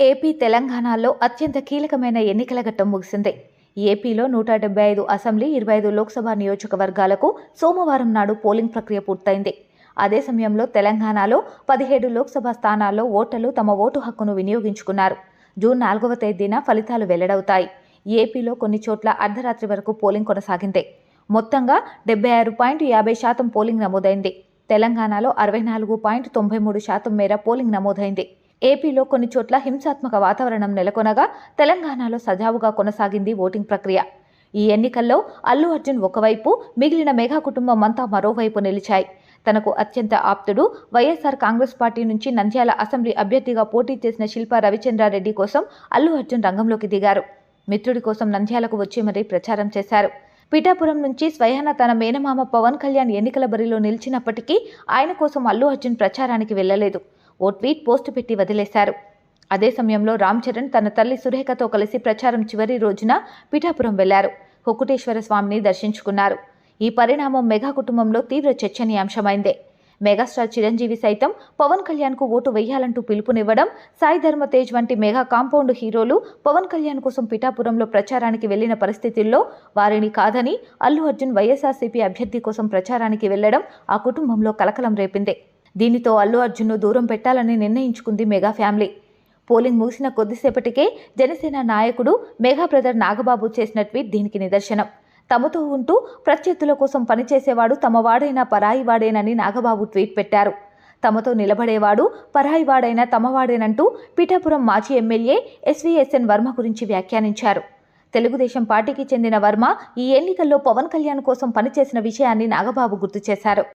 AP, తెలంగాణలో అత్యంత కీలకమైన ఎన్నికల ఘట్టం ముగిసింది. ఏపీలో 175 అసెంబ్లీ, 25 లోక్సభ నియోజకవర్గాలకు సోమవారం నాడు పోలింగ్ ప్రక్రియ పూర్తయింది. అదే సమయంలో తెలంగాణలో 17 లోక్సభ స్థానాల్లో ఓటర్లు తమ ఓటు హక్కును వినియోగించుకున్నారు. జూన్ 4వ తేదీన ఫలితాలు వెల్లడవుతాయి. ఏపీలో కొన్ని చోట్ల అర్ధరాత్రి వరకు పోలింగ్ కొనసాగింది. మొత్తంగా 76.50% పోలింగ్ నమోదైంది. తెలంగాణలో 64.93% మేర పోలింగ్ నమోదైంది. ఏపీలో కొన్ని చోట్ల హింసాత్మక వాతావరణం నెలకొనగా తెలంగాణలో సజావుగా కొనసాగింది ఓటింగ్ ప్రక్రియ. ఈ ఎన్నికల్లో అల్లు అర్జున్ ఒకవైపు, మిగిలిన మెగా కుటుంబం అంతా మరోవైపు నిలిచాయి. తనకు అత్యంత ఆప్తుడు, వైఎస్ఆర్ కాంగ్రెస్ పార్టీ నుంచి నంద్యాల అసెంబ్లీ అభ్యర్థిగా పోటీ చేసిన శిల్పా రవిచంద్రారెడ్డి కోసం అల్లు అర్జున్ రంగంలోకి దిగారు. మిత్రుడి కోసం నంద్యాలకు వచ్చి మరీ ప్రచారం చేశారు. పిఠాపురం నుంచి స్వయాన తన మేనమామ పవన్ కళ్యాణ్ ఎన్నికల బరిలో నిలిచినప్పటికీ ఆయన కోసం అల్లు అర్జున్ ప్రచారానికి వెళ్లలేదు. ఓ ట్వీట్ పోస్ట్ పెట్టి వదిలేశారు. అదే సమయంలో రామ్ చరణ్ తన తల్లి సురేఖతో కలిసి ప్రచారం చివరి రోజున పిఠాపురం వెళ్లారు. హొకుటేశ్వర స్వామిని దర్శించుకున్నారు. ఈ పరిణామం మెగా కుటుంబంలో తీవ్ర చర్చనీయాంశమైందే. మెగాస్టార్ చిరంజీవి సైతం పవన్ కళ్యాణ్కు ఓటు వేయాలంటూ పిలుపునివ్వడం, సాయి ధర్మ తేజ్ వంటి మెగా కాంపౌండ్ హీరోలు పవన్ కళ్యాణ్ కోసం పిఠాపురంలో ప్రచారానికి వెళ్లిన పరిస్థితుల్లో వారిని కాదని అల్లు అర్జున్ వైఎస్ఆర్సీపీ అభ్యర్థి కోసం ప్రచారానికి వెళ్లడం ఆ కుటుంబంలో కలకలం రేపింది. దీనితో అల్లు అర్జున్ను దూరం పెట్టాలని నిర్ణయించుకుంది మెగా ఫ్యామిలీ. పోలింగ్ ముగిసిన కొద్దిసేపటికే జనసేన నాయకుడు మెగా బ్రదర్ నాగబాబు చేసిన ట్వీట్ దీనికి నిదర్శనం. తమతో ఉంటూ ప్రత్యర్థుల కోసం పనిచేసేవాడు తమవాడైనా పరాయివాడేనని నాగబాబు ట్వీట్ పెట్టారు. తమతో నిలబడేవాడు పరాయివాడైనా తమవాడేనంటూ పిఠాపురం మాజీ ఎమ్మెల్యే ఎస్వీఎస్ఎన్ వర్మ గురించి వ్యాఖ్యానించారు. తెలుగుదేశం పార్టీకి చెందిన వర్మ ఈ ఎన్నికల్లో పవన్ కళ్యాణ్ కోసం పనిచేసిన విషయాన్ని నాగబాబు గుర్తు చేశారు.